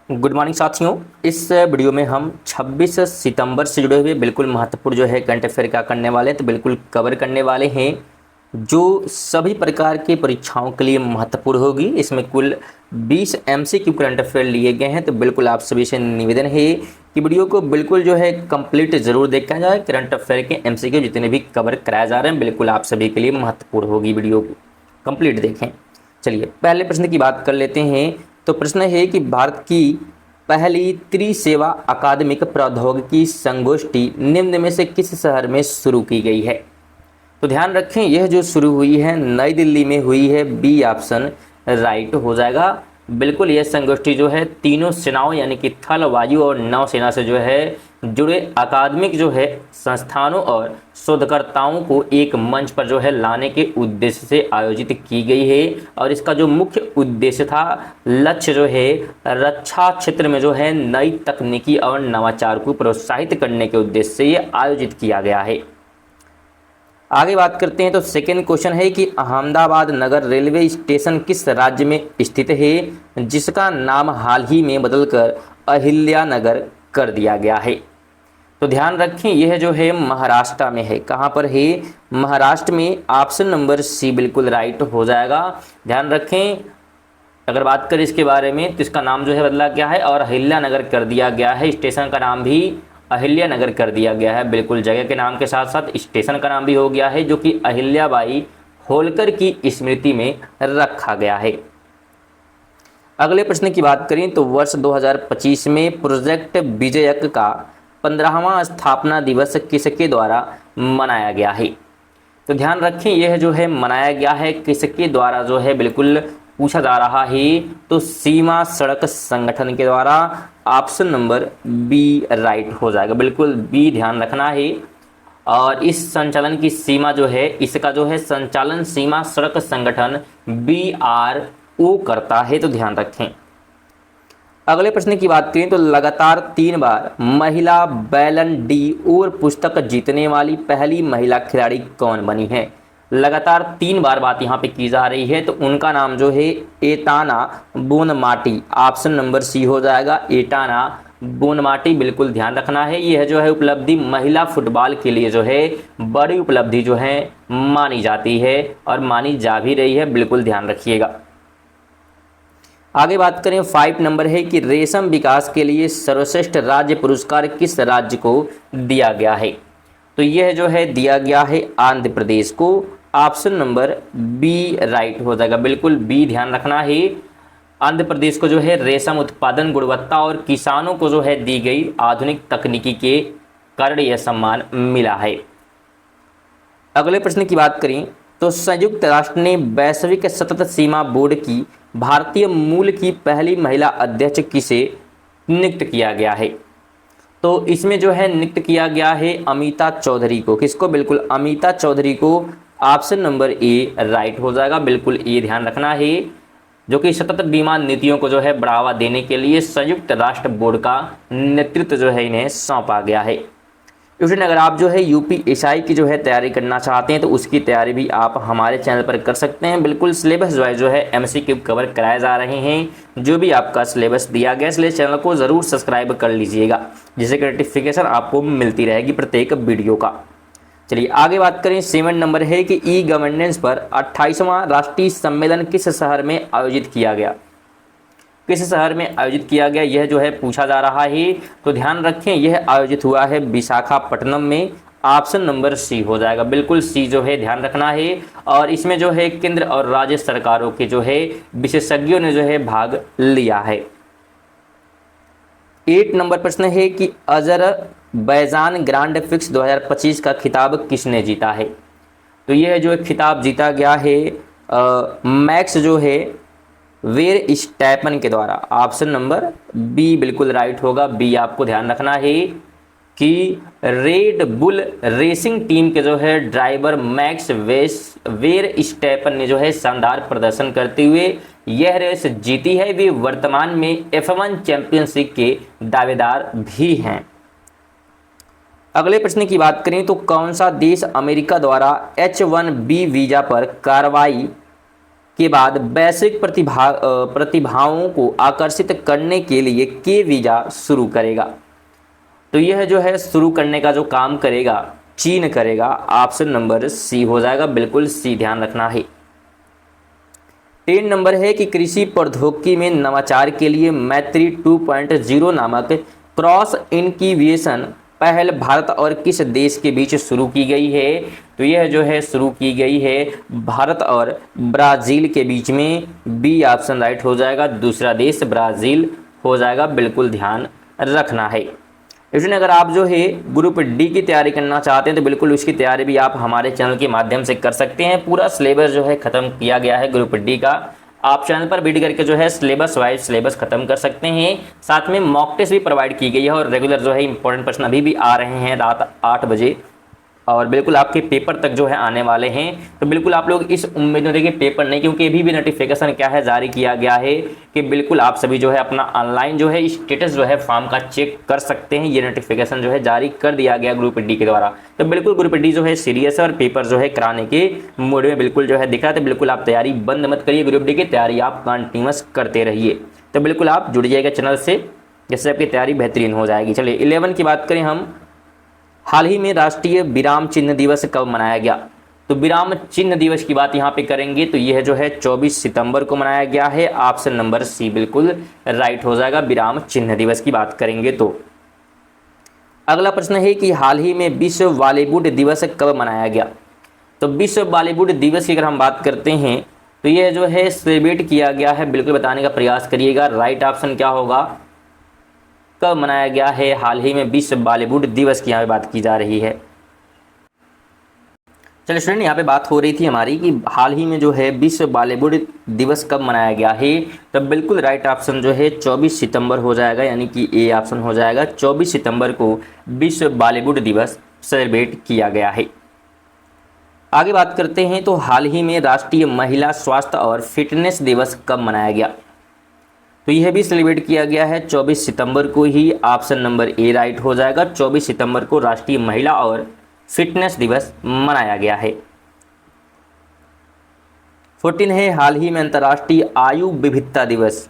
Good morning साथियों। इस video में हम 26 सितंबर से जुड़े हुए बिल्कुल महत्वपूर्ण जो है करंट अफेयर क्या करने वाले हैं, तो बिल्कुल कवर करने वाले हैं जो सभी प्रकार की परीक्षाओं के लिए महत्वपूर्ण होगी। इसमें कुल 20 एमसीक्यू करंट अफेयर लिए गए हैं, तो बिल्कुल आप सभी से निवेदन है कि वीडियो को बिल्कुल जो है कंप्लीट जरूर देखा जाए। करंट अफेयर के एमसीक्यू जितने भी कवर कराए जा रहे हैं बिल्कुल आप सभी के लिए महत्वपूर्ण होगी, वीडियो को कंप्लीट देखें। चलिए पहले प्रश्न की बात कर लेते हैं। तो प्रश्न है कि भारत की पहली त्रिसेवा अकादमिक प्रौद्योगिकी संगोष्ठी निम्न में से किस शहर में शुरू की गई है? तो ध्यान रखें, यह जो शुरू हुई है नई दिल्ली में हुई है। बी ऑप्शन राइट हो जाएगा। बिल्कुल यह संगोष्ठी जो है तीनों सेनाओं यानी कि थल, वायु और नौसेना से जो है जुड़े अकादमिक जो है संस्थानों और शोधकर्ताओं को एक मंच पर जो है लाने के उद्देश्य से आयोजित की गई है। और इसका जो मुख्य उद्देश्य था, लक्ष्य जो है रक्षा क्षेत्र में जो है नई तकनीकी और नवाचार को प्रोत्साहित करने के उद्देश्य से ये आयोजित किया गया है। आगे बात करते हैं। तो सेकेंड क्वेश्चन है कि अहमदाबाद नगर रेलवे स्टेशन किस राज्य में स्थित है जिसका नाम हाल ही में बदलकर अहिल्या नगर कर दिया गया है? तो ध्यान रखें, यह जो है महाराष्ट्र में है। कहाँ पर है? महाराष्ट्र में। ऑप्शन नंबर सी बिल्कुल राइट हो जाएगा। ध्यान रखें, अगर बात करें इसके बारे में तो इसका नाम जो है बदला गया है और अहिल्या नगर कर दिया गया है। स्टेशन का नाम भी अहिल्या नगर कर दिया गया है। बिल्कुल जगह के नाम के साथ साथ स्टेशन का नाम भी हो गया है, जो कि अहिल्याबाई होलकर की स्मृति में रखा गया है। अगले प्रश्न की बात करें तो वर्ष 2025 में प्रोजेक्ट विजयक का 15वां स्थापना दिवस किसके द्वारा मनाया गया है? तो ध्यान रखें, यह जो है मनाया गया है किसके द्वारा जो है बिल्कुल पूछा जा रहा है, तो सीमा सड़क संगठन के द्वारा। ऑप्शन नंबर बी राइट हो जाएगा। बिल्कुल बी ध्यान रखना है। और इस संचालन की सीमा जो है, इसका जो है संचालन सीमा सड़क संगठन BRO करता है, तो ध्यान रखें। अगले प्रश्न की बात करें तो लगातार 3 बार महिला बैलन डी'ओर पुस्तक जीतने वाली पहली महिला खिलाड़ी कौन बनी है? लगातार 3 बार बात यहाँ पे की जा रही है, तो उनका नाम जो है Aitana Bonmati. Option number C हो जाएगा, एटाना बोनमाटी। बिल्कुल ध्यान रखना है, यह जो है उपलब्धि महिला फुटबॉल के लिए जो है बड़ी उपलब्धि जो है मानी जाती है और मानी जा भी रही है। बिल्कुल ध्यान रखिएगा। आगे बात करें 5 नंबर है कि रेशम विकास के लिए सर्वश्रेष्ठ राज्य पुरस्कार किस राज्य को दिया गया है? तो यह जो है दिया गया है आंध्र प्रदेश को। ऑप्शन नंबर बी राइट हो जाएगा। बिल्कुल बी ध्यान रखना है। आंध्र प्रदेश को जो है रेशम उत्पादन गुणवत्ता और किसानों को जो है दी गई आधुनिक तकनीकी के कारण यह सम्मान मिला है। अगले प्रश्न की बात करें तो संयुक्त राष्ट्र ने वैश्विक सतत सीमा बोर्ड की भारतीय मूल की पहली महिला अध्यक्ष किसे नियुक्त किया गया है? तो इसमें जो है नियुक्त किया गया है अमिता चौधरी को। किसको? बिल्कुल अमिता चौधरी को। ऑप्शन नंबर ए राइट हो जाएगा। बिल्कुल ये ध्यान रखना है, जो कि सतत बीमा नीतियों को जो है बढ़ावा देने के लिए संयुक्त राष्ट्र बोर्ड का नेतृत्व जो है इन्हें सौंपा गया है। स्टूडेंट, अगर आप जो है UPSI की जो है तैयारी करना चाहते हैं तो उसकी तैयारी भी आप हमारे चैनल पर कर सकते हैं। बिल्कुल सिलेबस वाइज जो है MCQ कवर कराए जा रहे हैं, जो भी आपका सिलेबस दिया गया, इसलिए चैनल को ज़रूर सब्सक्राइब कर लीजिएगा, जिससे कि नोटिफिकेशन आपको मिलती रहेगी प्रत्येक वीडियो का। चलिए आगे बात करें। 7 नंबर है कि E-गवर्नेंस पर 28वां राष्ट्रीय सम्मेलन किस शहर में आयोजित किया गया? किस शहर में आयोजित किया गया, यह जो है पूछा जा रहा है। तो ध्यान रखें, यह आयोजित हुआ है विशाखापट्टनम में। ऑप्शन नंबर सी हो जाएगा। बिल्कुल सी जो है ध्यान रखना है। और इसमें जो है केंद्र और राज्य सरकारों के जो है विशेषज्ञों ने जो है भाग लिया है। 8 नंबर प्रश्न है कि अजरबैजान ग्रांड प्रिक्स 2025 का खिताब किसने जीता है? तो यह जो खिताब जीता गया है मैक्स जो है वेर स्टैपन के द्वारा। ऑप्शन नंबर बी बिल्कुल राइट होगा। बी आपको ध्यान रखना है कि रेड बुल रेसिंग टीम के जो है ड्राइवर मैक्स वेर स्टैपन ने जो है शानदार प्रदर्शन करते हुए यह रेस जीती है। वे वर्तमान में F1 चैंपियनशिप के दावेदार भी हैं। अगले प्रश्न की बात करें तो कौन सा देश अमेरिका द्वारा H1B वीज़ा पर कार्रवाई के बाद वैश्विक प्रतिभाओं को आकर्षित करने के लिए के वीज़ा शुरू करेगा? तो यह जो है शुरू करने का जो काम करेगा चीन करेगा। ऑप्शन नंबर सी हो जाएगा, बिल्कुल सी ध्यान रखना है। 3 नंबर है कि कृषि प्रौद्योगिकी में नवाचार के लिए मैत्री 2.0 नामक क्रॉस इनक्यूबेशन पहल भारत और किस देश के बीच शुरू की गई है? तो यह जो है शुरू की गई है भारत और ब्राज़ील के बीच में। बी ऑप्शन राइट हो जाएगा, दूसरा देश ब्राज़ील हो जाएगा, बिल्कुल ध्यान रखना है। इसलिए अगर आप जो है ग्रुप डी की तैयारी करना चाहते हैं तो बिल्कुल उसकी तैयारी भी आप हमारे चैनल के माध्यम से कर सकते हैं। पूरा सिलेबस जो है ख़त्म किया गया है ग्रुप डी का। आप चैनल पर विजिट करके जो है सिलेबस वाइज सिलेबस खत्म कर सकते हैं। साथ में मॉक टेस्ट भी प्रोवाइड की गई है और रेगुलर जो है इंपॉर्टेंट प्रश्न अभी भी आ रहे हैं रात 8 बजे और बिल्कुल आपके पेपर तक जो है आने वाले हैं। तो बिल्कुल आप लोग इस उम्मीद में देखिए पेपर नहीं, क्योंकि अभी भी नोटिफिकेशन क्या है जारी किया गया है कि बिल्कुल आप सभी जो है अपना ऑनलाइन जो है स्टेटस जो है फॉर्म का चेक कर सकते हैं। ये नोटिफिकेशन जो है जारी कर दिया गया ग्रुप डी के द्वारा। तो बिल्कुल ग्रुप डी जो है सीरियस है और पेपर जो है कराने के मूड में बिल्कुल जो है दिख रहा है। तो बिल्कुल आप तैयारी बंद मत करिए, ग्रुप डी की तैयारी आप कंटिन्यूअस करते रहिए। तो बिल्कुल आप जुड़ जाइएगा चैनल से, जिससे आपकी तैयारी बेहतरीन हो जाएगी। चलिए 11 की बात करें हम। हाल ही में राष्ट्रीय विराम चिन्ह दिवस कब मनाया गया? तो विराम चिन्ह दिवस की बात यहाँ पे करेंगे तो यह जो है 24 सितंबर को मनाया गया है। ऑप्शन नंबर सी बिल्कुल राइट हो जाएगा, विराम चिन्ह दिवस की बात करेंगे तो। अगला प्रश्न है कि हाल ही में विश्व बॉलीवुड दिवस कब मनाया गया? तो विश्व बॉलीवुड दिवस की अगर हम बात करते हैं तो यह जो है सेलिब्रेट किया गया है, बिल्कुल बताने का प्रयास करिएगा। राइट ऑप्शन क्या होगा, कब मनाया गया है हाल ही में विश्व बॉलीवुड दिवस की यहाँ पे बात की जा रही है। चलिए स्टूडेंट, यहाँ पे बात हो रही थी हमारी कि हाल ही में जो है विश्व बॉलीवुड दिवस कब मनाया गया है। तब बिल्कुल राइट ऑप्शन जो है 24 सितंबर हो जाएगा, यानी कि ए ऑप्शन हो जाएगा। 24 सितंबर को विश्व बॉलीवुड दिवस सेलिब्रेट किया गया है। आगे बात करते हैं तो हाल ही में राष्ट्रीय महिला स्वास्थ्य और फिटनेस दिवस कब मनाया गया? तो यह भी सेलिब्रेट किया गया है 24 सितंबर को ही। ऑप्शन नंबर ए राइट हो जाएगा, 24 सितंबर को राष्ट्रीय महिला और फिटनेस दिवस मनाया गया है। 14 है हाल ही में अंतर्राष्ट्रीय आयु विविधता दिवस।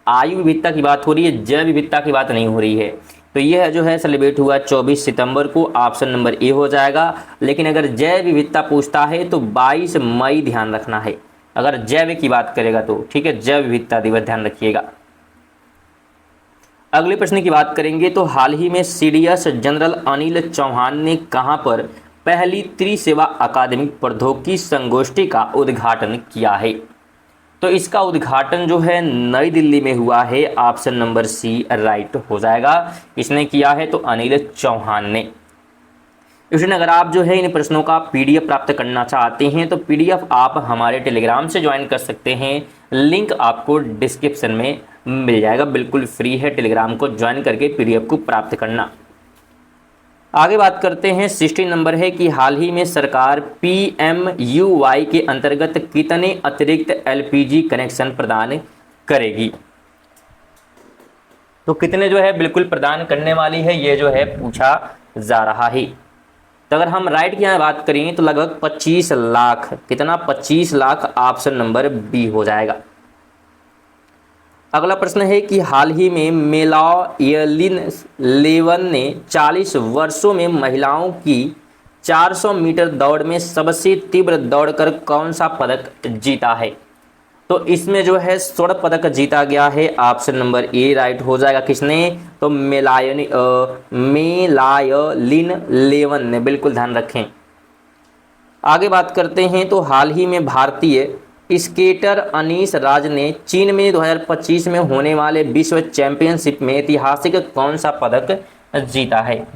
आयु विविधता की बात हो रही है, जैव विविधता की बात नहीं हो रही है। तो यह जो है सेलिब्रेट हुआ 24 सितंबर को, ऑप्शन नंबर ए हो जाएगा। लेकिन अगर जैव विविधता पूछता है तो 22 मई ध्यान रखना है, अगर जैव की बात करेगा तो। ठीक है, जैव विविधता दिवस ध्यान रखिएगा। अगले प्रश्न की बात करेंगे तो हाल ही में सीडीएस जनरल अनिल चौहान ने कहां पर पहली त्रिसेवा अकादमिक प्रौद्योगिकी संगोष्ठी का उद्घाटन किया है? तो इसका उद्घाटन जो है नई दिल्ली में हुआ है। ऑप्शन नंबर सी राइट हो जाएगा। किसने किया है? तो अनिल चौहान ने। इसलिए अगर आप जो है इन प्रश्नों का पीडीएफ प्राप्त करना चाहते हैं तो पीडीएफ आप हमारे टेलीग्राम से ज्वाइन कर सकते हैं। लिंक आपको डिस्क्रिप्शन में मिल जाएगा, बिल्कुल फ्री है टेलीग्राम को ज्वाइन करके पीडीएफ को प्राप्त करना। आगे बात करते हैं 16 नंबर है कि हाल ही में सरकार PMUY के अंतर्गत कितने अतिरिक्त LPG कनेक्शन प्रदान करेगी? तो कितने जो है बिल्कुल प्रदान करने वाली है, ये जो है पूछा जा रहा है। तो अगर हम राइट की यहाँ बात करें तो लगभग 25 लाख। कितना? 25 लाख। ऑप्शन नंबर बी हो जाएगा। अगला प्रश्न है कि हाल ही में मेलायलिन लेवन ने 40 वर्षों में महिलाओं की 400 मीटर दौड़ में सबसे तीव्र दौड़ कर कौन सा पदक जीता है? तो इसमें जो है स्वर्ण पदक जीता गया है। ऑप्शन नंबर ए राइट हो जाएगा। किसने? तो मेलायलिन लेवन ने, बिल्कुल ध्यान रखें। आगे बात करते हैं तो हाल ही में भारतीय स्केटर अनीश राज ने चीन में 2025 में होने वाले विश्व चैंपियनशिप में ऐतिहासिक कौन सा पदक जीता है?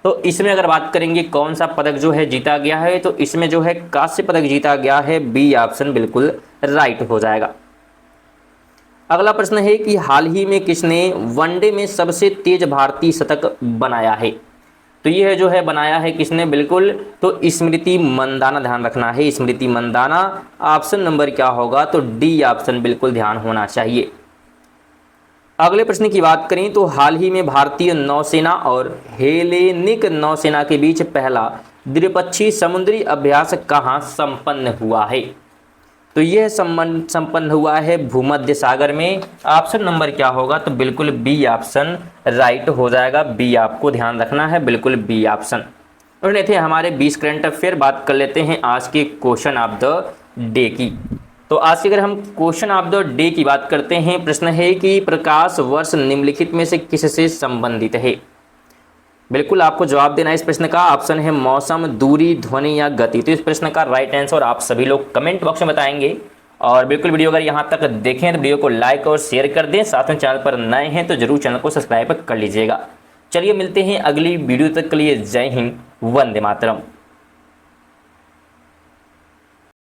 तो इसमें अगर बात करेंगे कौन सा पदक जो है जीता गया है तो इसमें जो है कांस्य पदक जीता गया है। बी ऑप्शन बिल्कुल राइट हो जाएगा। अगला प्रश्न है कि हाल ही में किसने वनडे में सबसे तेज भारतीय शतक बनाया है? तो यह जो है बनाया है किसने? बिल्कुल तो स्मृति मंदाना, ध्यान रखना है, स्मृति मंदाना। ऑप्शन नंबर क्या होगा? तो डी ऑप्शन बिल्कुल ध्यान होना चाहिए। अगले प्रश्न की बात करें तो हाल ही में भारतीय नौसेना और हेलेनिक नौसेना के बीच पहला द्विपक्षीय समुद्री अभ्यास कहाँ संपन्न हुआ है? तो यह संपन्न हुआ है भूमध्य सागर में। ऑप्शन नंबर क्या होगा, तो बिल्कुल बी ऑप्शन राइट हो जाएगा। बी आपको ध्यान रखना है, बिल्कुल बी ऑप्शन। और नहीं थे हमारे 20 करंट अफेयर। बात कर लेते हैं आज के क्वेश्चन ऑफ द डे की। तो आज की अगर हम क्वेश्चन ऑफ द डे की बात करते हैं, प्रश्न है कि प्रकाश वर्ष निम्नलिखित में से किससे संबंधित है। बिल्कुल आपको जवाब देना है इस प्रश्न का। ऑप्शन है मौसम, दूरी, ध्वनि या गति। तो इस प्रश्न का राइट आंसर आप सभी लोग कमेंट बॉक्स में बताएंगे। और बिल्कुल वीडियो अगर यहाँ तक देखें तो वीडियो को लाइक और शेयर कर दें। साथ में चैनल पर नए हैं तो जरूर चैनल को सब्सक्राइब कर लीजिएगा। चलिए मिलते हैं अगली वीडियो तक के लिए। जय हिंद, वंदे मातरम।